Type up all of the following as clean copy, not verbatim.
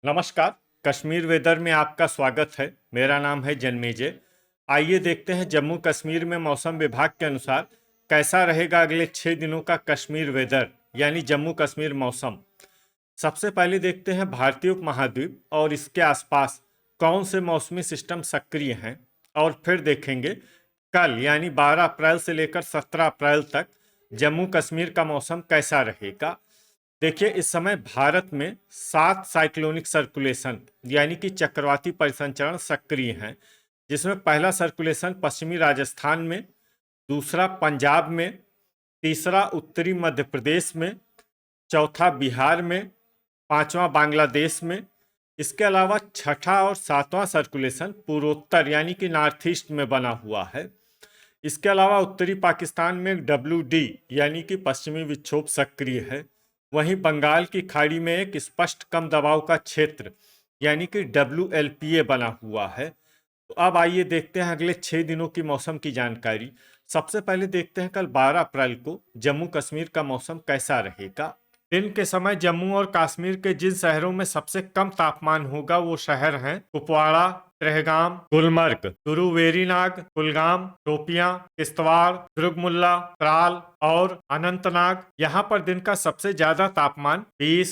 नमस्कार। कश्मीर वेदर में आपका स्वागत है। मेरा नाम है जन्मेजय। आइए देखते हैं जम्मू कश्मीर में मौसम विभाग के अनुसार कैसा रहेगा अगले 6 दिनों का कश्मीर वेदर यानी जम्मू कश्मीर मौसम। सबसे पहले देखते हैं भारतीय उपमहाद्वीप और इसके आसपास कौन से मौसमी सिस्टम सक्रिय हैं, और फिर देखेंगे कल यानी 12 अप्रैल से लेकर 17 अप्रैल तक जम्मू कश्मीर का मौसम कैसा रहेगा। देखिए, इस समय भारत में 7 साइक्लोनिक सर्कुलेशन यानी कि चक्रवाती परिसंचरण सक्रिय हैं, जिसमें पहला सर्कुलेशन पश्चिमी राजस्थान में, दूसरा पंजाब में, तीसरा उत्तरी मध्य प्रदेश में, चौथा बिहार में, पांचवा बांग्लादेश में। इसके अलावा छठा और सातवां सर्कुलेशन पूर्वोत्तर यानी कि नॉर्थ ईस्ट में बना हुआ है। इसके अलावा उत्तरी पाकिस्तान में WD यानी कि पश्चिमी विक्षोभ सक्रिय है। वहीं बंगाल की खाड़ी में एक स्पष्ट कम दबाव का क्षेत्र यानी कि WLPA बना हुआ है। तो अब आइए देखते हैं अगले 6 दिनों की मौसम की जानकारी। सबसे पहले देखते हैं कल 12 अप्रैल को जम्मू कश्मीर का मौसम कैसा रहेगा। दिन के समय जम्मू और कश्मीर के जिन शहरों में सबसे कम तापमान होगा वो शहर हैं कुपवाड़ा, त्रेहगाम, गुलमर्ग, तुरु वेरीनाग, कुलगाम, शोपियां, किश्तवाड़, दुर्गमुल्ला, त्राल और अनंतनाग। यहाँ पर दिन का सबसे ज्यादा तापमान 20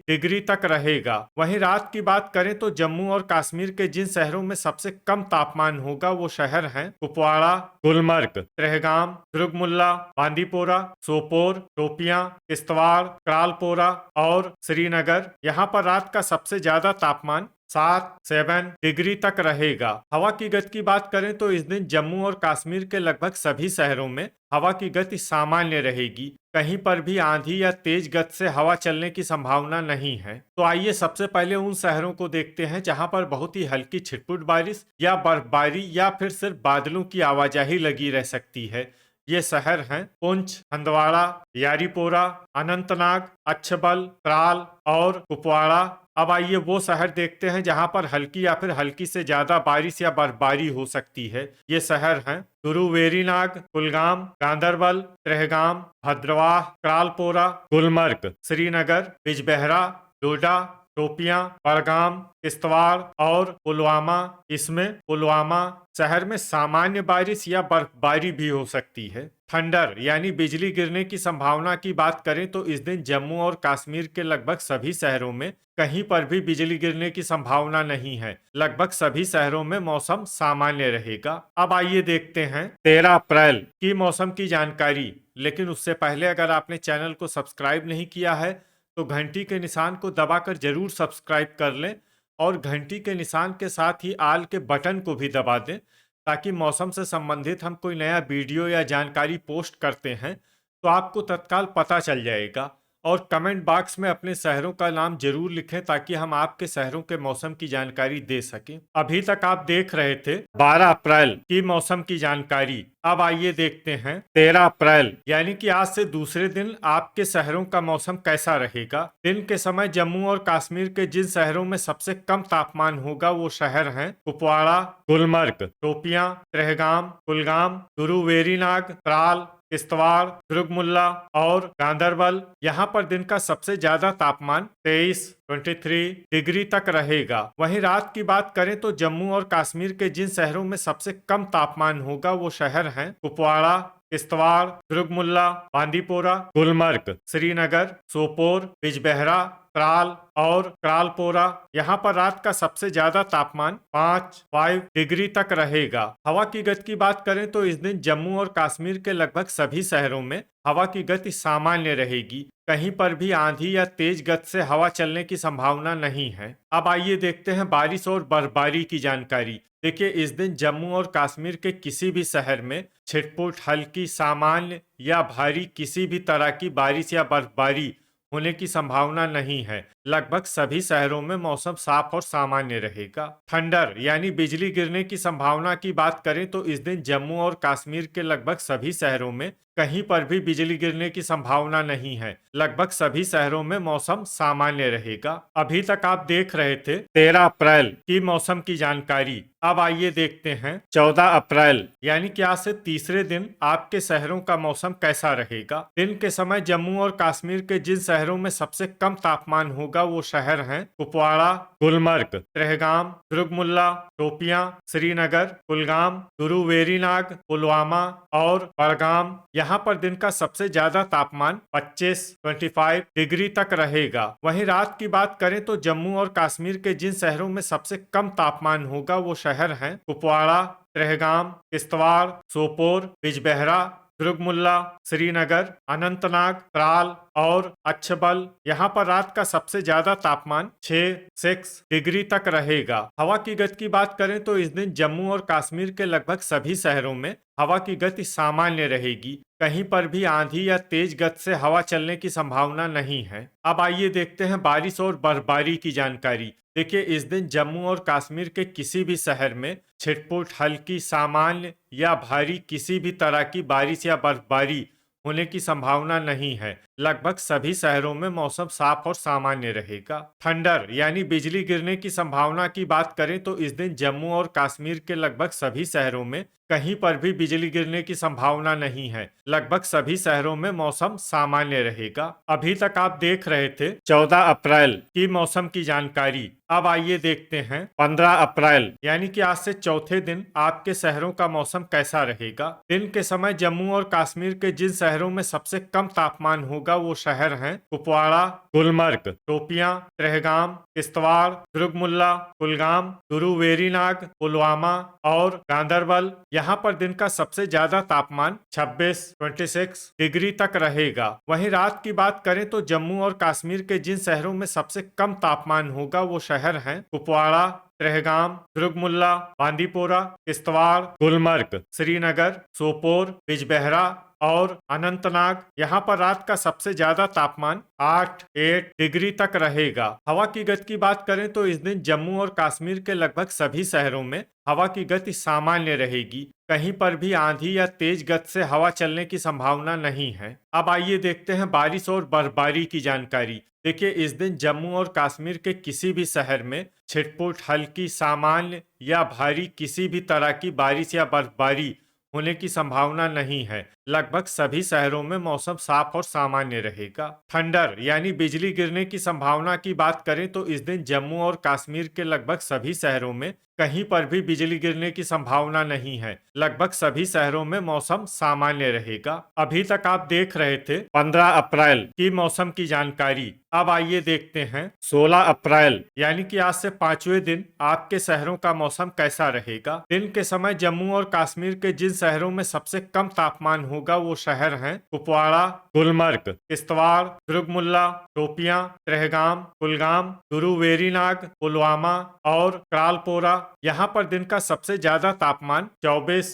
डिग्री तक रहेगा। वहीं रात की बात करें तो जम्मू और कश्मीर के जिन शहरों में सबसे कम तापमान होगा वो शहर हैं कुपवाड़ा, गुलमर्ग, त्रेहगाम, दुर्गमुल्ला, बांदीपोरा, सोपोर, शोपियां, किश्तवाड़, त्रालपोरा और श्रीनगर। यहाँ पर रात का सबसे ज्यादा तापमान 7 डिग्री तक रहेगा। हवा की गति की बात करें तो इस दिन जम्मू और कश्मीर के लगभग सभी शहरों में हवा की गति सामान्य रहेगी। कहीं पर भी आंधी या तेज गति से हवा चलने की संभावना नहीं है। तो आइए सबसे पहले उन शहरों को देखते हैं जहां पर बहुत ही हल्की छिटपुट बारिश या बर्फबारी या फिर सिर्फ बादलों की आवाजाही लगी रह सकती है। ये शहर हैं पुंछ, हंदवाड़ा, यारीपोरा, अनंतनाग, अच्छबल, त्राल और कुपवाड़ा। अब आइए वो शहर देखते हैं जहां पर हल्की या फिर हल्की से ज्यादा बारिश या बर्फबारी हो सकती है। ये शहर हैं तुरु वेरीनाग, कुलगाम, गांदरबल, त्रेहगाम, भद्रवाह, त्रालपोरा, गुलमर्ग, श्रीनगर, बिजबेहरा, डोडा, शोपियां, बड़गाम, किश्तवाड़ और पुलवामा। इसमें पुलवामा शहर में सामान्य बारिश या बर्फबारी भी हो सकती है। थंडर यानी बिजली गिरने की संभावना की बात करें तो इस दिन जम्मू और कश्मीर के लगभग सभी शहरों में कहीं पर भी बिजली गिरने की संभावना नहीं है। लगभग सभी शहरों में मौसम सामान्य रहेगा। अब आइए देखते हैं 13 अप्रैल की मौसम की जानकारी। लेकिन उससे पहले अगर आपने चैनल को सब्सक्राइब नहीं किया है तो घंटी के निशान को दबाकर जरूर सब्सक्राइब कर लें और घंटी के निशान के साथ ही आल के बटन को भी दबा दें, ताकि मौसम से संबंधित हम कोई नया वीडियो या जानकारी पोस्ट करते हैं तो आपको तत्काल पता चल जाएगा। और कमेंट बॉक्स में अपने शहरों का नाम जरूर लिखें ताकि हम आपके शहरों के मौसम की जानकारी दे सकें। अभी तक आप देख रहे थे 12 अप्रैल की मौसम की जानकारी। अब आइए देखते हैं 13 अप्रैल यानी कि आज से दूसरे दिन आपके शहरों का मौसम कैसा रहेगा। दिन के समय जम्मू और कश्मीर के जिन शहरों में सबसे कम तापमान होगा वो शहर हैं कुपवाड़ा, गुलमर्ग, शोपियां, त्रेहगाम, कुलगाम, तुरु वेरीनाग, त्राल, किश्तवाड़, दुर्गमुल्ला और गांदरबल। यहाँ पर दिन का सबसे ज्यादा तापमान 23 डिग्री तक रहेगा। वहीं रात की बात करें तो जम्मू और कश्मीर के जिन शहरों में सबसे कम तापमान होगा वो शहर हैं कुपवाड़ा, किश्तवाड़, दुर्गमुल्ला, बांदीपोरा, गुलमर्ग, श्रीनगर, सोपोर, बिजबेहरा, त्राल और त्रालपोरा। यहाँ पर रात का सबसे ज्यादा तापमान 5 डिग्री तक रहेगा। हवा की गति की बात करें तो इस दिन जम्मू और कश्मीर के लगभग सभी शहरों में हवा की गति सामान्य रहेगी। कहीं पर भी आंधी या तेज गति से हवा चलने की संभावना नहीं है। अब आइए देखते हैं बारिश और बर्फबारी की जानकारी। देखिए, इस दिन जम्मू और कश्मीर के किसी भी शहर में छिटपुट, हल्की, सामान्य या भारी किसी भी तरह की बारिश या बर्फबारी होने की संभावना नहीं है। लगभग सभी शहरों में मौसम साफ और सामान्य रहेगा। थंडर यानी बिजली गिरने की संभावना की बात करें तो इस दिन जम्मू और कश्मीर के लगभग सभी शहरों में कहीं पर भी बिजली गिरने की संभावना नहीं है। लगभग सभी शहरों में मौसम सामान्य रहेगा। अभी तक आप देख रहे थे 13 अप्रैल की मौसम की जानकारी। अब आइए देखते हैं 14 अप्रैल यानी कि आज से तीसरे दिन आपके शहरों का मौसम कैसा रहेगा। दिन के समय जम्मू और कश्मीर के जिन शहरों में सबसे कम तापमान होगा वो शहर हैं कुपवाड़ा, गुलमर्ग, त्रेहगाम, दुर्गमुल्ला, शोपियां, श्रीनगर, कुलगाम, गुरु वेरीनाग, पुलवामा और बड़गाम। यहाँ पर दिन का सबसे ज्यादा तापमान 25 डिग्री तक रहेगा। वहीं रात की बात करें तो जम्मू और कश्मीर के जिन शहरों में सबसे कम तापमान होगा वो शहर हैं कुपवाड़ा, त्रेहगाम, किश्तवाड़, सोपोर, बिजबेहरा, दुर्गमुल्ला, श्रीनगर, अनंतनाग, त्राल और अच्छबल। यहाँ पर रात का सबसे ज्यादा तापमान 6 डिग्री तक रहेगा। हवा की गति की बात करें तो इस दिन जम्मू और कश्मीर के लगभग सभी शहरों में हवा की गति सामान्य रहेगी। कहीं पर भी आंधी या तेज गति से हवा चलने की संभावना नहीं है। अब आइए देखते हैं बारिश और बर्फबारी की जानकारी। देखिए, इस दिन जम्मू और कश्मीर के किसी भी शहर में छिटपुट, हल्की, सामान्य या भारी किसी भी तरह की बारिश या बर्फबारी होने की संभावना नहीं है। लगभग सभी शहरों में मौसम साफ और सामान्य रहेगा। थंडर यानी बिजली गिरने की संभावना की बात करें तो इस दिन जम्मू और कश्मीर के लगभग सभी शहरों में कहीं पर भी बिजली गिरने की संभावना नहीं है। लगभग सभी शहरों में मौसम सामान्य रहेगा। अभी तक आप देख रहे थे 14 अप्रैल की मौसम की जानकारी। अब आइए देखते हैं 15 अप्रैल यानी कि आज से चौथे दिन आपके शहरों का मौसम कैसा रहेगा। दिन के समय जम्मू और कश्मीर के जिन शहरों में सबसे कम तापमान होगा वो शहर हैं कुपवाड़ा, गुलमर्ग, शोपियां, त्रेहगाम, किश्तवाड़, दुर्गमुल्ला, कुलगाम, गुरु वेरीनाग, पुलवामा और गांदरबल। यहाँ पर दिन का सबसे ज्यादा तापमान 26 डिग्री तक रहेगा। वहीं रात की बात करें तो जम्मू और कश्मीर के जिन शहरों में सबसे कम तापमान होगा वो शहर हैं कुपवाड़ा, त्रेहगाम, दुर्गमुल्ला, बांदीपोरा, किश्तवाड़, गुलमर्ग, श्रीनगर, सोपोर, बिजबेहरा और अनंतनाग। यहाँ पर रात का सबसे ज्यादा तापमान 8 डिग्री तक रहेगा। हवा की गति की बात करें तो इस दिन जम्मू और कश्मीर के लगभग सभी शहरों में हवा की गति सामान्य रहेगी। कहीं पर भी आंधी या तेज गति से हवा चलने की संभावना नहीं है। अब आइए देखते हैं बारिश और बर्फबारी की जानकारी। देखिए, इस दिन जम्मू और कश्मीर के किसी भी शहर में छिटपुट, हल्की, सामान्य या भारी किसी भी तरह की बारिश या बर्फबारी होने की संभावना नहीं है। लगभग सभी शहरों में मौसम साफ और सामान्य रहेगा। थंडर यानी बिजली गिरने की संभावना की बात करें तो इस दिन जम्मू और कश्मीर के लगभग सभी शहरों में कहीं पर भी बिजली गिरने की संभावना नहीं है। लगभग सभी शहरों में मौसम सामान्य रहेगा। अभी तक आप देख रहे थे 15 अप्रैल की मौसम की जानकारी। अब आइए देखते हैं 16 अप्रैल यानी कि आज से पांचवें दिन आपके शहरों का मौसम कैसा रहेगा। दिन के समय जम्मू और कश्मीर के जिन शहरों में सबसे कम तापमान होगा वो शहर हैं कुपवाड़ा, गुलमर्ग, किश्तवाड़, दुर्गमुल्ला, शोपियां, त्रेहगाम, कुलगाम, गुरु वेरीनाग, पुलवामा और त्रालपोरा। यहाँ पर दिन का सबसे ज्यादा तापमान 24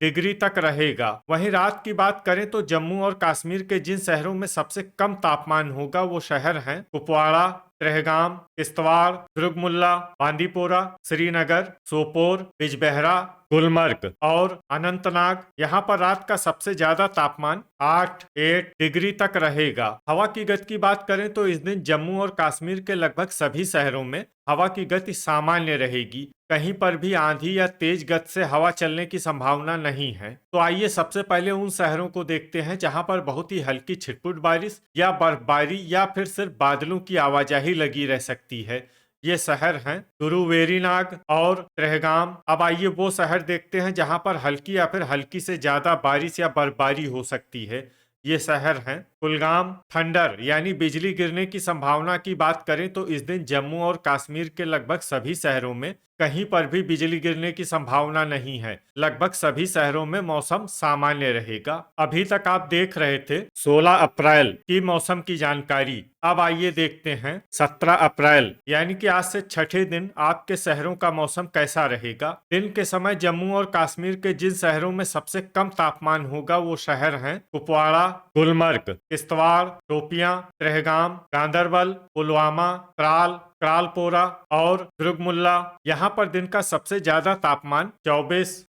डिग्री तक रहेगा। वहीं रात की बात करें तो जम्मू और कश्मीर के जिन शहरों में सबसे कम तापमान होगा वो शहर हैं कुपवाड़ा, त्रेहगाम, किश्तवाड़, दुर्गमुल्ला, बांदीपोरा, श्रीनगर, सोपोर, बिजबेहरा, गुलमर्ग और अनंतनाग। यहाँ पर रात का सबसे ज्यादा तापमान 8 डिग्री तक रहेगा। हवा की गति की बात करें तो इस दिन जम्मू और कश्मीर के लगभग सभी शहरों में हवा की गति सामान्य रहेगी। कहीं पर भी आंधी या तेज गति से हवा चलने की संभावना नहीं है। तो आइए सबसे पहले उन शहरों को देखते हैं जहां पर बहुत ही हल्की छिटपुट बारिश या बर्फबारी या फिर सिर्फ बादलों की आवाजाही लगी रह सकती है। ये शहर हैं गुरु वेरीनाग और त्रेहगाम। अब आइए वो शहर देखते हैं जहां पर हल्की या फिर हल्की से ज्यादा बारिश या बर्फबारी हो सकती है। ये शहर हैं कुलगाम। थंडर यानी बिजली गिरने की संभावना की बात करें तो इस दिन जम्मू और कश्मीर के लगभग सभी शहरों में कहीं पर भी बिजली गिरने की संभावना नहीं है। लगभग सभी शहरों में मौसम सामान्य रहेगा। अभी तक आप देख रहे थे 16 अप्रैल की मौसम की जानकारी। अब आइए देखते हैं 17 अप्रैल यानी कि आज से छठे दिन आपके शहरों का मौसम कैसा रहेगा। दिन के समय जम्मू और कश्मीर के जिन शहरों में सबसे कम तापमान होगा वो शहर हैं कुपवाड़ा, गुलमर्ग, किश्तवाड़, शोपियां, त्रेहगाम, गांदरबल, पुलवामा, त्राल, क्रालपोरा और दुर्गमुल्ला। यहाँ पर दिन का सबसे ज्यादा तापमान 24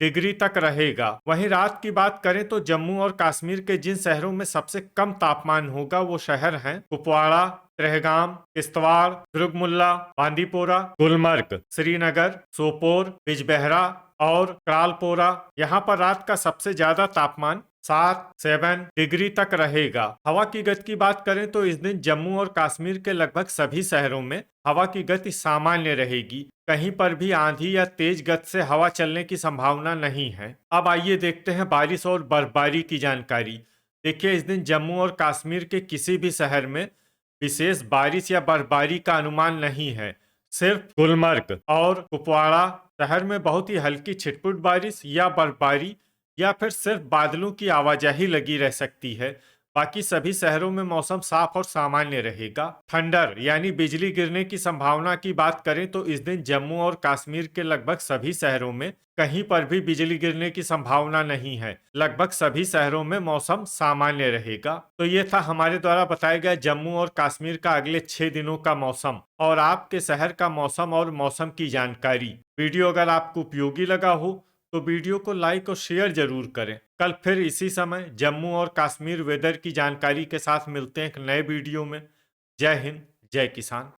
डिग्री तक रहेगा। वहीं रात की बात करें तो जम्मू और कश्मीर के जिन शहरों में सबसे कम तापमान होगा वो शहर हैं कुपवाड़ा, त्रेहगाम, किश्तवाड़, दुर्गमुल्ला, बांदीपोरा, गुलमर्ग, श्रीनगर, सोपोर, बिजबेहरा और क्रालपोरा। यहाँ पर रात का सबसे ज्यादा तापमान 7 डिग्री तक रहेगा। हवा की गति की बात करें तो इस दिन जम्मू और कश्मीर के लगभग सभी शहरों में हवा की गति सामान्य रहेगी। कहीं पर भी आंधी या तेज गति से हवा चलने की संभावना नहीं है। अब आइए देखते हैं बारिश और बर्फबारी की जानकारी। देखिए, इस दिन जम्मू और कश्मीर के किसी भी शहर में विशेष बारिश या बर्फबारी का अनुमान नहीं है। सिर्फ गुलमर्ग और कुपवाड़ा शहर में बहुत ही हल्की छिटपुट बारिश या बर्फबारी या फिर सिर्फ बादलों की आवाजाही लगी रह सकती है। बाकी सभी शहरों में मौसम साफ और सामान्य रहेगा। थंडर यानी बिजली गिरने की संभावना की बात करें तो इस दिन जम्मू और कश्मीर के लगभग सभी शहरों में कहीं पर भी बिजली गिरने की संभावना नहीं है। लगभग सभी शहरों में मौसम सामान्य रहेगा। तो ये था हमारे द्वारा बताया गया जम्मू और कश्मीर का अगले 6 दिनों का मौसम और आपके शहर का मौसम और मौसम की जानकारी। वीडियो अगर आपको उपयोगी लगा हो तो वीडियो को लाइक और शेयर जरूर करें। कल फिर इसी समय जम्मू और कश्मीर वेदर की जानकारी के साथ मिलते हैं एक नए वीडियो में। जय हिंद, जय किसान।